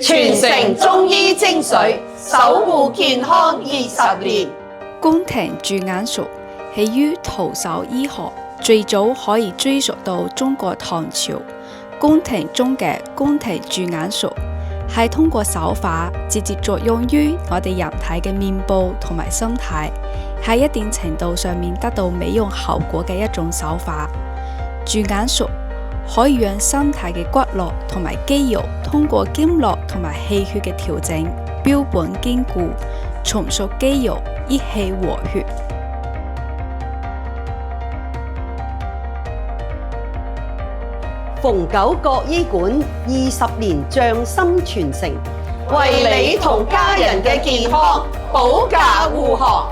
傳承中醫精髓，守護健康20年。宮廷駐眼術起於徒手醫學，最早可以追溯到中國唐朝。宮廷中嘅宮廷駐眼術係通過手法直接作用於我哋人體嘅面部同埋身體，喺一定程度上面得到美容效果嘅一種手法。駐眼術可以讓身體嘅骨骼同埋肌肉通過經絡同埋氣血嘅調整，標本兼顧，重塑肌肉，益氣和血。馮九國醫館20年匠心傳承，為你同家人嘅健康保駕護航。